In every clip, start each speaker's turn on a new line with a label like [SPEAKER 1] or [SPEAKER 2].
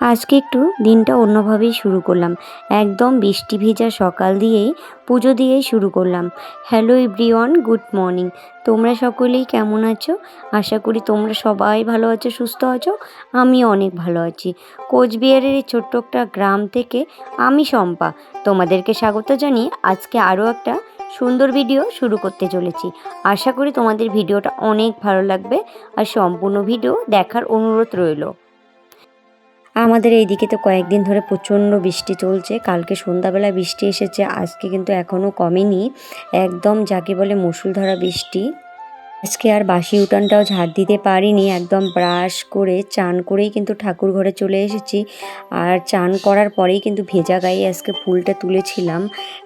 [SPEAKER 1] আজকে একটু দিনটা অন্যভাবেই শুরু করলাম। একদম বৃষ্টি ভেজা সকাল দিয়েই পুজো দিয়েই শুরু করলাম। Hello everyone, good morning. তোমরা সকলেই কেমন আছো? আশা করি তোমরা সবাই ভালো আছো, সুস্থ আছো। আমিও অনেক ভালো আছি। কোচবিহারের এই ছোট্ট একটা গ্রাম থেকে আমি শম্পা তোমাদেরকে স্বাগত জানিয়ে আজকে আরও একটা সুন্দর ভিডিও শুরু করতে চলেছি। আশা করি তোমাদের ভিডিওটা অনেক ভালো লাগবে আর সম্পূর্ণ ভিডিও দেখার অনুরোধ রইল। আমাদের এইদিকে তো কয়েকদিন ধরে প্রচণ্ড বৃষ্টি চলছে। কালকে সন্ধ্যাবেলা বৃষ্টি এসেছে, আজকে কিন্তু এখনও কমেনি। একদম যাকে বলে মুষলধারা বৃষ্টি। আজকে আর বাসি উঠানটাও ঝাড় দিতে পারিনি, একদম ব্রাশ করে চান করেই কিন্তু ঠাকুর ঘরে চলে এসেছি। আর চান করার পরেই কিন্তু ভেজা গায়ে আজকে ফুলটা তুলেছিলাম,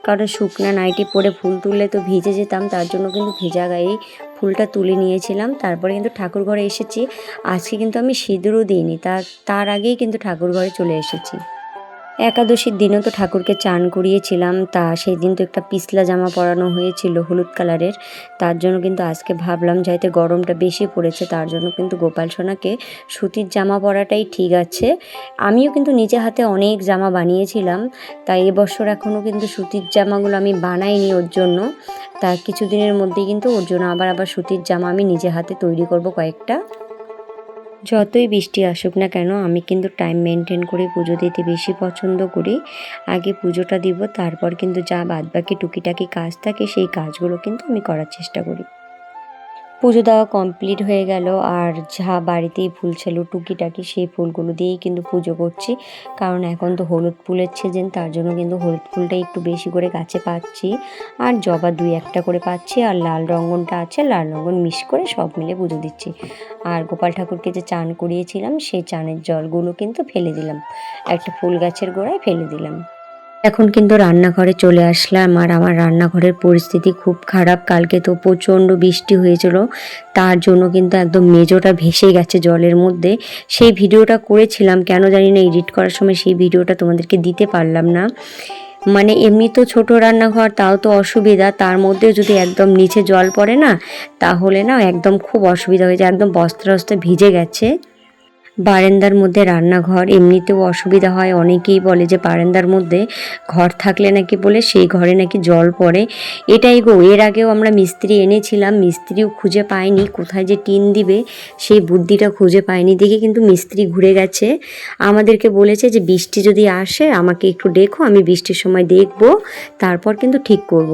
[SPEAKER 1] কারণ শুকনা নাইটি পরে ফুল তুললে তো ভিজে যেতাম, তার জন্য কিন্তু ভেজা গায়েই ফুলটা তুলে নিয়েছিলাম। তারপরে কিন্তু ঠাকুর ঘরে এসেছি। আজকে কিন্তু আমি সিঁদুরও দিইনি, তার আগেই কিন্তু ঠাকুর ঘরে চলে এসেছি। একাদশীর দিনও তো ঠাকুরকে চান করিয়েছিলাম, তা সেই দিন তো একটা পিছলা জামা পরানো হয়েছিল হলুদ কালারের। তার জন্য কিন্তু আজকে ভাবলাম যাইতে গরমটা বেশি পড়েছে, তার জন্য কিন্তু গোপাল সোনাকে সুতির জামা পরাটাই ঠিক আছে। আমিও কিন্তু নিজে হাতে অনেক জামা বানিয়েছিলাম, তাই এবছর এখনও কিন্তু সুতির জামাগুলো আমি বানাইনি ওর জন্য। তা কিছুদিনের মধ্যেই কিন্তু ওর জন্য আবার সুতির জামা আমি নিজে হাতে তৈরি করব কয়েকটা। যতই বৃষ্টি আসুক না কেন, আমি কিন্তু টাইম মেনটেন করে পুজো দিতে বেশি পছন্দ করি। আগে পুজোটা দিব, তারপর কিন্তু যা বাদবাকি টুকিটাকি কাজ থাকে সেই কাজগুলো কিন্তু আমি করার চেষ্টা করি। পুজো দেওয়া কমপ্লিট হয়ে গেল, আর যা বাড়িতেই ফুল ছিল টুকিটাকি সেই ফুলগুলো দিয়েই কিন্তু পুজো করছি। কারণ এখন তো হলুদ ফুলের সিজন, তার জন্য কিন্তু হলুদ ফুলটাই একটু বেশি করে গাছে পাচ্ছি। আর জবা 2-1টা করে পাচ্ছি, আর লাল রঙ্গনটা আছে, লাল রঙ্গন মিশ করে সব মিলে পুজো দিচ্ছি। আর গোপাল ঠাকুরকে যে চান করিয়েছিলাম সেই চানের জলগুলো কিন্তু ফেলে দিলাম, একটা ফুল গাছের গোড়ায় ফেলে দিলাম। এখন কিন্তু রান্নাঘরে চলে আসলাম, আর আমার রান্নাঘরের পরিস্থিতি খুব খারাপ। কালকে তো প্রচণ্ড বৃষ্টি হয়েছিল, তার জন্য কিন্তু একদম মেজোটা ভেসে গেছে জলের মধ্যে। সেই ভিডিওটা করেছিলাম, কেন জানি না এডিট করার সময় সেই ভিডিওটা তোমাদেরকে দিতে পারলাম না। মানে এমনি তো ছোট রান্নাঘর, তাও তো অসুবিধা, তার মধ্যে যদি একদম নিচে জল পড়ে না, তাহলে না একদম খুব অসুবিধা হয়ে যায়। একদম বস্ত্র ভিজে গেছে। বারান্দার মধ্যে রান্নাঘর, এমনিতেও অসুবিধা হয়। অনেকেই বলে যে বারান্দার মধ্যে ঘর থাকলে নাকি বলে সেই ঘরে নাকি জল পড়ে। এটাই গো, এর আগেও আমরা মিস্ত্রি এনেছিলাম, মিস্ত্রিও খুঁজে পাইনি, কোথায় যে টিন দিবে সেই বুদ্ধিটা খুঁজে পাইনি দেখে কিন্তু মিস্ত্রি ঘুরে গেছে। আমাদেরকে বলেছে যে বৃষ্টি যদি আসে আমাকে একটু দেখো, আমি বৃষ্টির সময় দেখব, তারপর কিন্তু ঠিক করব।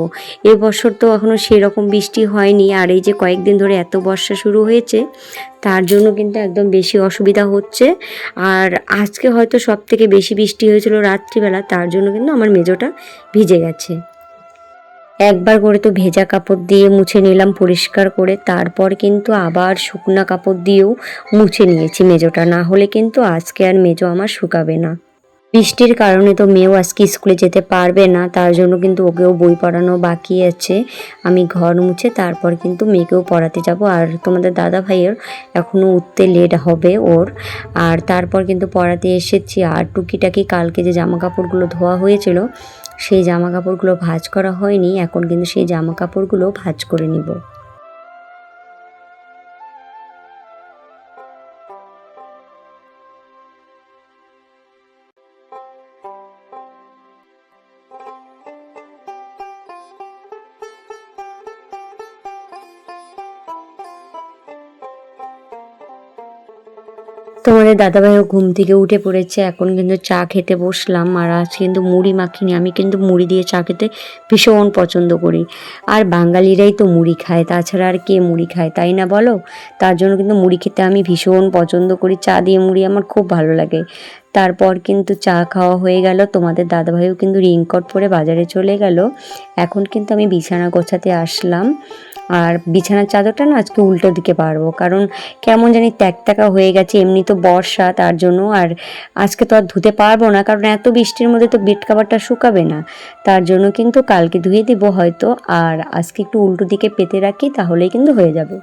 [SPEAKER 1] এবছর তো এখনও সেরকম বৃষ্টি হয়নি, আর এই যে কয়েকদিন ধরে এত বর্ষা শুরু হয়েছে, তার জন্য কিন্তু একদম বেশি অসুবিধা হচ্ছে। আর আজকে হয়তো সব থেকে বেশি বৃষ্টি হয়েছিল রাত্রিবেলা, তার জন্য কিন্তু আমার মেজোটা ভিজে গেছে। একবার করে তো ভেজা কাপড় দিয়ে মুছে নিলাম পরিষ্কার করে, তারপর কিন্তু আবার শুকনা কাপড় দিয়েও মুছে নিয়েছি মেজোটা, না হলে কিন্তু আজকে আর মেজো আমার শুকাবে না। বৃষ্টির কারণে তো মেয়েও আজকে স্কুলে যেতে পারবে না, তার জন্য কিন্তু ওকেও বই পড়ানো বাকি আছে। আমি ঘর মুছে তারপর কিন্তু মেয়েকেও পড়াতে যাব। আর তোমাদের দাদা ভাইয়ের এখনও উঠতে লেট হবে ওর। আর তারপর কিন্তু পড়াতে এসেছি। আর টুকিটাকি কালকে যে জামা কাপড়গুলো ধোয়া হয়েছিল সেই জামা কাপড়গুলো ভাঁজ করা হয়নি, এখন কিন্তু সেই জামা কাপড়গুলো ভাঁজ করে নিব। তোমাদের দাদাভাইও ঘুম থেকে উঠে পড়েছে, এখন কিন্তু চা খেতে বসলাম। আর আজ কিন্তু মুড়ি মাখিনি, আমি কিন্তু মুড়ি দিয়ে চা খেতে ভীষণ পছন্দ করি। আর বাঙালিরাই তো মুড়ি খায়, তাছাড়া আর কে মুড়ি খায়, তাই না বলো? তার জন্য কিন্তু মুড়ি খেতে আমি ভীষণ পছন্দ করি, চা দিয়ে মুড়ি আমার খুব ভালো লাগে। তারপর কিন্তু চা খাওয়া হয়ে গেল, তোমাদের দাদাভাইও কিন্তু রেইনকোট পরে বাজারে চলে গেল। এখন কিন্তু আমি বিছানা গোছাতে আসলাম। আর বিছানার চাদরটা না আজকে উল্টো দিকে পারবো, কারণ কেমন জানি ত্যাকত্যাকা হয়ে গেছে, এমনি তো বর্ষা, তার জন্য। আর আজকে তো আর ধুতে পারবো না, কারণ এত বৃষ্টির মধ্যে তো বেড কাভারটা শুকাবে না, তার জন্য কিন্তু কালকে ধুয়ে দিব হয়তো। আর আজকে একটু উল্টো দিকে পেতে রাখি, তাহলেই কিন্তু হয়ে যাবে।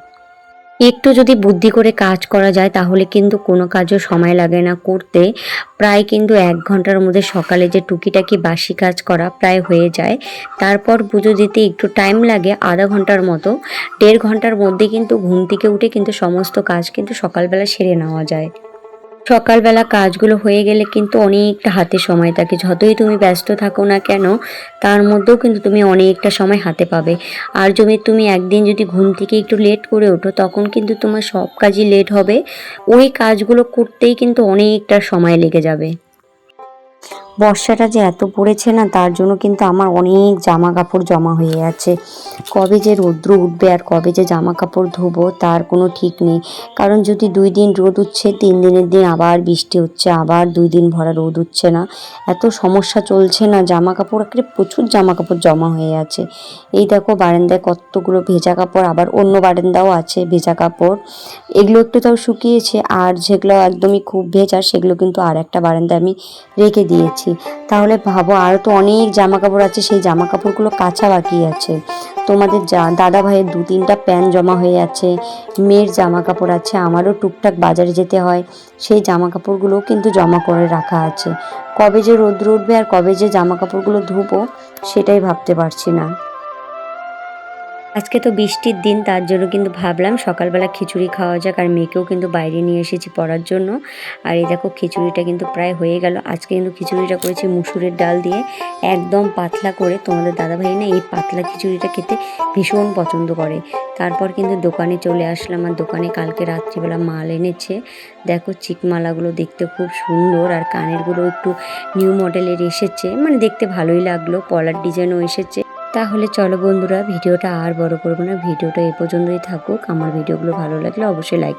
[SPEAKER 1] একটু যদি বুদ্ধি করে কাজ করা যায় তাহলে কিন্তু কোনো কাজও সময় লাগে না করতে। প্রায় কিন্তু 1 ঘন্টার মধ্যে সকালে যে টুকিটাকি বাসি কাজ করা প্রায় হয়ে যায়। তারপর পুজো দিতে একটু টাইম লাগে, আধা ঘন্টার মতো। 1.5 ঘন্টার মধ্যে কিন্তু ঘুম থেকে উঠে কিন্তু সমস্ত কাজ কিন্তু সকালবেলা সেরে নেওয়া যায়। সকালবেলা কাজগুলো হয়ে গেলে কিন্তু অনেকটা হাতে সময় থাকে, যতই তুমি ব্যস্ত থাকো না কেন তার মধ্যেও কিন্তু তুমি অনেকটা সময় হাতে পাবে। আর যদি তুমি একদিন যদি ঘুম থেকে একটু লেট করে ওঠো তখন কিন্তু তোমার সব কাজই লেট হবে, ওই কাজগুলো করতেই কিন্তু অনেকটা সময় লেগে যাবে। বর্ষাটা যে এত পড়েছে না, তার জন্য কিন্তু আমার অনেক জামা কাপড় জমা হয়ে আছে। কবে যে রৌদ্র উঠবে আর কবে যে জামা কাপড় ধোবো তার কোনো ঠিক নেই। কারণ যদি 2 দিন রোদ উঠছে, 3 দিনের দিন আবার বৃষ্টি হচ্ছে, আবার 2 দিন ভরা রোদ উঠছে না। এত সমস্যা চলছে না, জামা কাপড় একেবারে প্রচুর জামা কাপড় জমা হয়ে আছে। এই দেখো বারান্দায় কতগুলো ভেজা কাপড়, আবার অন্য বারান্দাও আছে ভেজা কাপড়। এগুলো একটু তাও শুকিয়েছে, আর যেগুলো একদমই খুব ভেজা সেগুলো কিন্তু আর একটা বারান্দায় আমি রেখে দিয়েছি। তাহলে ভাবো আরও তো অনেক জামা কাপড় আছে, সেই জামা কাপড়গুলো কাচা বাকি আছে। তোমাদের দাদা ভাইয়ের 2-3টা প্যান্ট জমা হয়ে আছে, মেয়ের জামা কাপড় আছে, আমারও টুকটাক বাজারে যেতে হয়, সেই জামা কাপড়গুলোও কিন্তু জমা করে রাখা আছে। কবে যে রোদ্র উঠবে আর কবে যে জামা কাপড়গুলো ধুবো সেটাই ভাবতে পারছি না। আজকে তো বৃষ্টির দিন, তার জন্য কিন্তু ভাবলাম সকালবেলা খিচুড়ি খাওয়া যাক, আর মেয়েকেও কিন্তু বাইরে নিয়ে এসেছি পড়ার জন্য। আর এই দেখো খিচুড়িটা কিন্তু প্রায় হয়ে গেল। আজকে কিন্তু খিচুড়িটা করেছি মুসুরের ডাল দিয়ে, একদম পাতলা করে। তোমাদের দাদাভাই না এই পাতলা খিচুড়িটা খেতে ভীষণ পছন্দ করে। তারপর কিন্তু দোকানে চলে আসলাম, আর দোকানে কালকে রাত্রিবেলা মাল এনেছে। দেখো চিকমালাগুলো দেখতে খুব সুন্দর, আর কানেরগুলো একটু নিউ মডেলের এসেছে, মানে দেখতে ভালোই লাগলো, পলার ডিজাইনও এসেছে। তাহলে চলো বন্ধুরা, ভিডিওটা আর বড় করবো না, ভিডিওটা এ পর্যন্তই থাকুক। আমার ভিডিওগুলো ভালো লাগলে অবশ্যই লাইক